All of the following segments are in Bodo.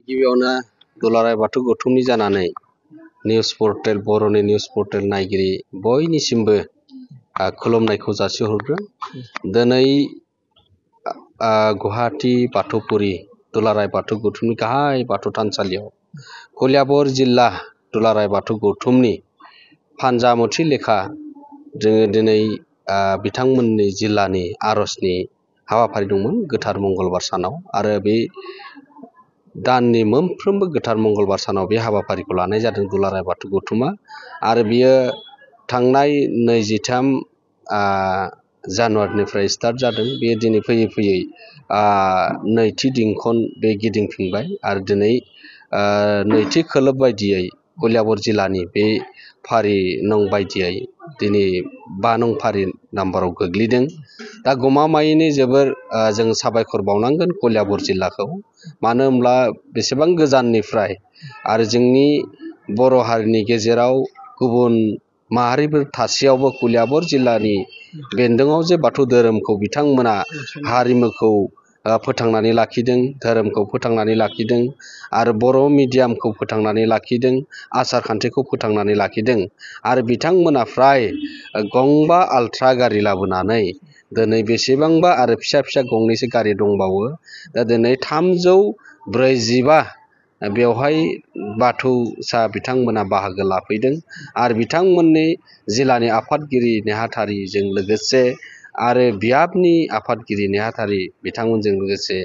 गिबियावनो दुलाराय बाथौ गौथुमनि जानानै निउस पर्टेल बर'नि निउस पर्टेल नायगिरि बयनिसिमबो खुलुमनायखौ जासिहरग्रो। दिनै गुवाहाटी बाथौपुरी दुलाराय बाथौ गौथुमनि गाहाय बाथौ थानसालियाव कलियाबर जिल्ला दुलाराय बाथौ गौथुमनि फानजामुथि लेखा जोङो दिनै बिथांमोननि जिल्लानि आर'जनि हाबाफारि दंमोन गोथार मंगलबार सानाव, आरो बे दाननि मोनफ्रोमबो गोथार मंगलबार सानाव बे हाबाफारिखौ लानाय जादों दुलाराय बाथौ गौथुमा। आरो बियो थांनाय 23 जानुवारिनिफ्राय स्टार्ट जादों। बे दिनै फैयै फैयै नैथि दिनखन बे गिदिंफिनबाय, आरो दिनै नैथि खोलोब बायदियै कलियाबर जिल्लानि बे फारि नं बायदियै दिनै 5 नं फारि नाम्बाराव गोग्लैदों। दा गमामायैनो जोबोर जों साबायखर बावनांगोन कलियाबर जिल्लाखौ, मानो होनब्ला बेसेबां गोजाननिफ्राय आरो जोंनि बर' हारिनि गेजेराव गुबुन माहारिफोर थासेयावबो कलियाबर जिल्लानि बेन्दोङाव जे बाथौ धोरोमखौ बिथांमोना हारिमुखौ फोथांनानै लाखिदों, धोरोमखौ फोथांनानै लाखिदों, आरो बर' मिडियामखौ फोथांनानै लाखिदों, आसार खान्थिखौ फोथांनानै लाखिदों। आरो बिथांमोना फ्राय गंबा आल्ट्रा गारि लाबोनानै दिनै बेसेबांबा आरो फिसा फिसा गंनैसो गारि दंबावो। दा दिनै 345 बेवहाय बाथौसा बिथांमोना बाहागो लाफैदों, आरो बिथांमोननि जिल्लानि आफादगिरि नेहाथारिजों लोगोसे आरो बियाबनि आफादगिरि नेहाथारि बिथांमोनजों लोगोसे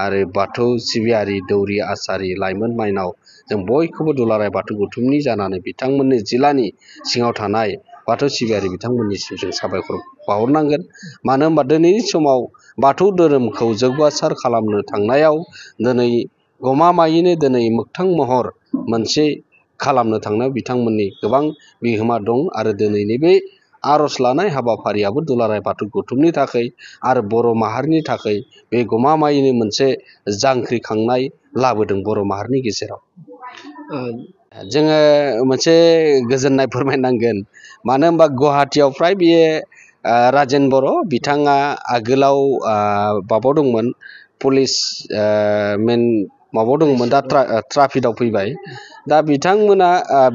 आरो बाथौ सिबियारि दौरि आसारि लाइमोन माइनाव जों बयखौबो दुलाराय बाथौ गौथुमनि जानानै बिथांमोननि जिल्लानि सिङाव थानाय बाथौ सिबियारि बिथांमोननिसिम जों साबायखर बावहरनांगोन। मानो होनबा दिनैनि समाव बाथौ धोरोमखौ जौगासार खालामनो थांनायाव दिनै गमामायैनो दिनै मोगथां महर मोनसे खालामनो थांनायाव बिथांमोननि गोबां बिहोमा दं। आरो दिनैनि बे आर'ज लानाय हाबाफारियाबो दुलाराय बाथौ गौथुमनि थाखाय आरो बर' माहारिनि थाखाय बे गमामायैनो मोनसे जांख्रिखांनाय लाबोदों बर' माहारिनि गेजेराव। जोङो मोनसे गोजोननाय फोरमायनांगोन, मानो होनबा गुवाहाटीयाव फ्राय बियो राजेन बर' बिथाङा आगोलाव माबायाव दंमोन, पुलिस मेन माबायाव दंमोन, दा ट्राफिकआव फैबाय। दा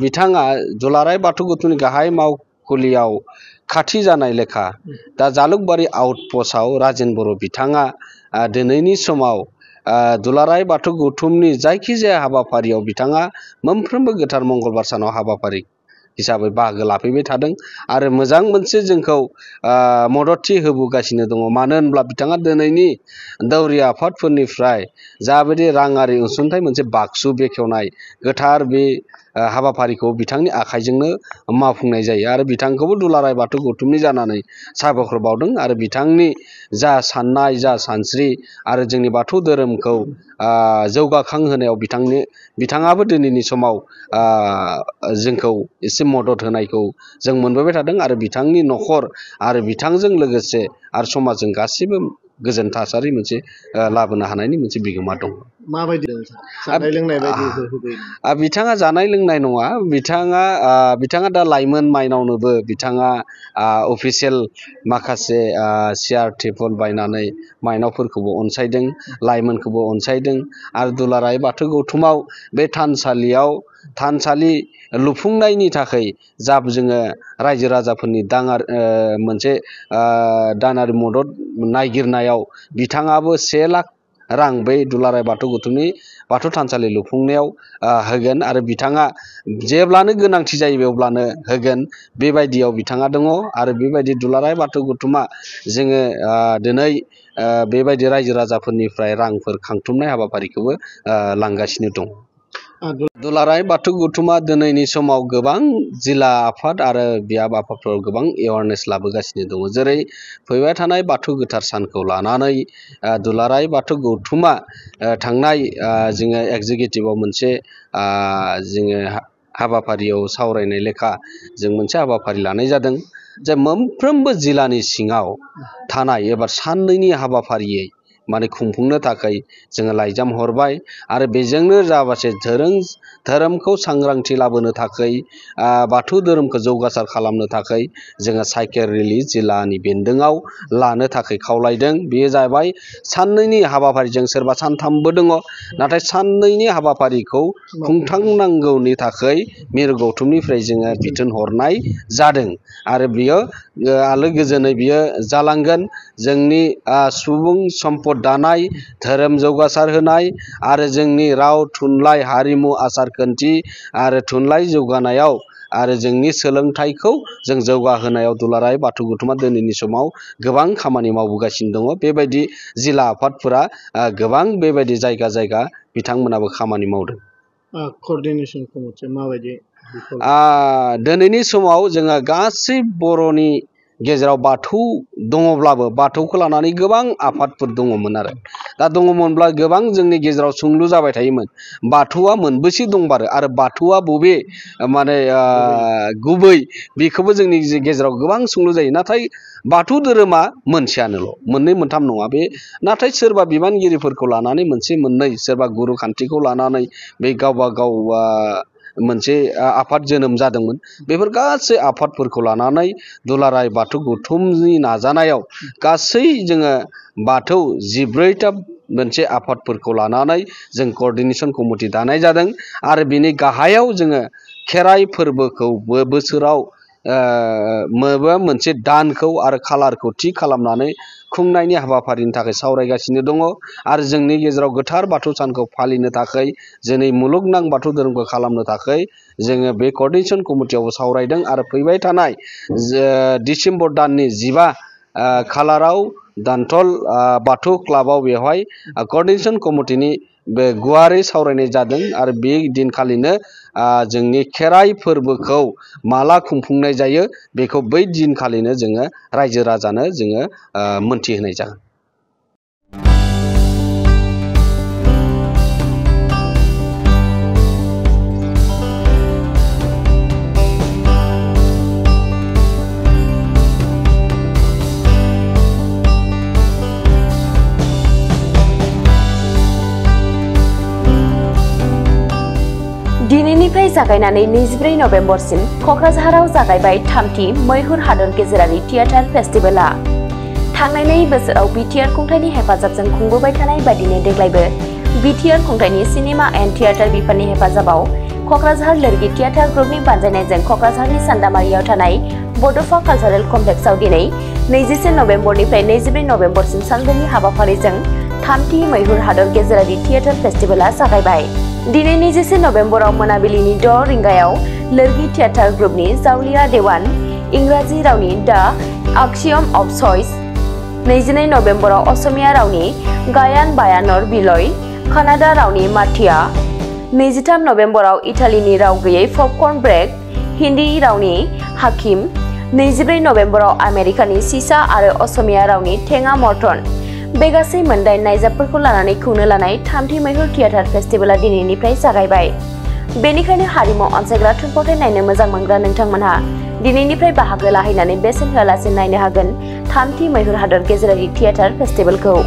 बिथाङा दुलाराय बाथौ गौथुमनि गाहाय मावखुलियाव खाथि जानाय लेखा दा जालुकबारि आउटपस्टआव राजेन बर' बिथाङा दिनैनि समाव दुलाराय बाथौ गौथुमनि जायखिजाया हाबाफारियाव बिथाङा मोनफ्रोमबो गोथार मंगलबार सानाव हाबाफारि हिसाबै बाहागो लाफैबाय थादों, आरो मोजां मोनसे जोंखौ मददथि होबोगासिनो दङ। मानो होनब्ला बिथाङा दिनैनि दौरि आफादफोरनिफ्राय जाबायदि राङारि अनसुंथाइ मोनसे बाक्सु बेखेवनाय गोथार बे हाबाफारिखौ बिथांनि आखाइजोंनो मावफुंनाय जायो, आरो बिथांखौबो दुलाराय बाथौ गौथुमनि जानानै साबायखर बावदों। आरो बिथांनि जा साननाय जा सानस्रि आरो जोंनि बाथौ धोरोमखौ जौगाखांहोनायाव बिथाङाबो दिनैनि समाव जोंखौ एसे मदद होनायखौ जों मोनबोबाय थादों, आरो बिथांनि न'खर आरो बिथांजों लोगोसे आरो समाजजों गासैबो गोजोन थासारि मोनसे लाबोनो हानायनि मोनसे बिहोमा दं। माबायदि जानाय लोंनाय बायदिफोर होफैयो? बिथाङा जानाय लोंनाय नङा, बिथाङा दा लाइमोन माइनावनोबो बिथाङा अफिसियेल माखासे सियार टेबोल बायनानै माइनावफोरखौबो अनसायदों, लाइमोनखौबो अनसायदों। आरो दुलाराय बाथौ गौथुमाव बे थानसालि लुफुंनायनि थाखाय जा जोङो रायजो राजाफोरनि मोनसे दानारि मदद नागिरनायाव बिथाङाबो 1 लाख रां बै दुलाराय बाथौ गौथुमनि बाथौ थानसालि लुफुंनायाव होगोन, आरो बिथाङा जेब्लानो गोनांथि जायो अब्लानो होगोन, बेबायदियाव बिथाङा दङ। आरो बेबायदि दुलाराय बाथौ गौथुमा जोङो दिनै बेबायदि रायजो राजाफोरनिफ्राय रांफोर खांथुमनाय हाबाफारिखौबो लांगासिनो दं। दुलाराय बाथौ गौथुमा दिनैनि समाव गोबां जिल्ला आफाद आरो बियाब आफादफोराव गोबां एवारनेस लाबोगासिनो दङ। जेरै फैबाय थानाय बाथौ गोथार सानखौ लानानै दुलाराय बाथौ गौथुमा थांनाय जोङो एग्जिकिउटिभआव मोनसे जोङो हाबाफारियाव सावरायनाय लेखा जों मोनसे हाबाफारि लानाय जादों, जे मोनफ्रोमबो जिल्लानि सिङाव थानाय एबा साननैनि हाबाफारियै माने खुंफुंनो थाखाय जोङो लाइजाम हरबाय आरो बेजोंनो जाबासे धोरोमखौ सांग्रांथि लाबोनो थाखाय बाथौ धोरोमखौ जौगासार खालामनो थाखाय जोङो साइकेल रेलि जिल्लानि बेन्दोङाव लानो थाखाय खावलायदों। बेयो जाबाय साननैनि हाबाफारिजों सोरबा सानथामबो दङ, नाथाय साननैनि हाबाफारिखौ खुंथांनांगौनि थाखाय मिरु गौथुमनिफ्राय जोङो बिथोन हरनाय जादों आरो बियो आलो गोजोनै बियो जालांगोन। जोंनि सुबुं सम्पद दानाय, धोरोम जौगासार होनाय आरो जोंनि राव थुनलाइ हारिमु आसार खान्थि आरो थुनलाइ जौगानायाव आरो जोंनि सोलोंथाइखौ जों जौगाहोनायाव दुलाराय बाथौ गौथुमा दिनैनि समाव गोबां खामानि मावबोगासिनो दङ। बेबायदि जिल्ला आफादफोरा गोबां बेबायदि जायगा जायगा बिथांमोनाबो खामानि मावदों। क'र्डिनेशन कमिटिया माबायदि? दिनैनि समाव जोङो गासै बर'नि गेजेराव बाथौ दङब्लाबो बाथौखौ लानानै गोबां आफादफोर दङमोन आरो दा दङमोनब्ला गोबां जोंनि गेजेराव सोंलु जाबाय थायोमोन, बाथौआ मोनबेसे दंबारो आरो बाथौआ बबे माने गुबै, बेखौबो जोंनि गेजेराव गोबां सोंलु जायो। नाथाय बाथौ धोरोमा मोनसेयानोल', मोननै मोनथाम नङा। बे नाथाय सोरबा बिबानगिरिफोरखौ लानानै मोनसे मोननै, सोरबा गुरु खान्थिखौ लानानै बे गावबा गाव मोनसे आफाद जोनोम जादोंमोन। बेफोर गासै आफादफोरखौ लानानै दुलाराय बाथौ गौथुमनि नाजानायाव गासै जोङो बाथौ 14टा मोनसे आफादफोरखौ लानानै जों क'र्डिनेशन कमिटि दानाय जादों आरो बिनि गाहायाव जोङो खेराइ फोरबोखौ बोसोराव माबा मोनसे दानखौ आरो खालारखौ थि खालामनानै खुंनायनि हाबाफारिनि थाखाय सावरायगासिनो दङ आरो जोंनि गेजेराव गोथार बाथौ सानखौ फालिनो थाखाय जोंनि मुलुगनां बाथौ धोरोमखौ खालामनो थाखाय जोङो बे क'र्डिनेशन कमिटियावबो सावरायदों आरो फैबाय थानाय डिसेम्बर दाननि 15 खालाराव दानथल बाथौ क्लाबाव बेवहाय क'र्डिनेशन कमिटिनि बे गुवारै सावरायनाय जादों आरो बे दिनखालिनो जोंनि खेराइ फोरबोखौ माला खुंफुंनाय जायो बेखौ बै दिनखालिनो जोङो रायजो राजानो जोङो मोनथिहोनाय जागोन। दिनैनिफ्राय जागायनानै 24 नभेम्बरसिम क'क्राझाराव जागायबाय 3थि मैहुर हादर गेजेरारि थियेटार फेस्टिभेलआ। थांनाय बोसोराव बिटिआर खुंथायनि हेफाजाबजों खुंबोबाय थानाय बायदिनो देग्लायबो बिटिआर खुंथायनि सिनेमा एन्ड थियेटार बिफाननि हेफाजाबाव क'क्राझार लोरगि थियेटार ग्रुपनि बानजायनायजों क'क्राझारनि सान्दामारियाव थानाय बड'फा कालचारेल कमप्लेक्सआव दिनै 21 नभेम्बरनिफ्राय 24 नभेम्बरसिम सानब्रैनि हाबाफारिजों 3थि मैहुर हादर गेजेरारि थियेटार फेस्टिभेलआ जागायबाय। दिनै 21 नभेम्बराव मोनाबिलिनि 6 रिंगायाव लोरगि थियेटार ग्रुपनि जावलिया देवान, इंराजि रावनि द आक्सियम अफ चइस, 22 नभेम्बराव असमिया रावनि गायान बायानर बिलय, कानाडा रावनि माथिया, 23 नभेम्बराव इटालीनि राव गैयै पपकर्न ब्रेक, हिन्दी रावनि हाकिम, 24 नभेम्बराव आमेरिकानि सिसा आरो असमिया रावनि थेङा मर्टन। बे गासै मोनदाइन नायजाबफोरखौ लानानै खुंनो लानाय 3थि मैहुर थियेटार फेस्टिभेलआ दिनैनिफ्राय जागायबाय। बेनिखायनो हारिमु अनसायग्रा थुनफावथाय नायनो मोजां मोनग्रा नोंथांमोनहा दिनैनिफ्राय बाहागो लाहैनानै बेसेन होआलासे नायनो हागोन 3थि मैहुर हादर गेजेरारि थियेटार फेस्टिभेलखौ।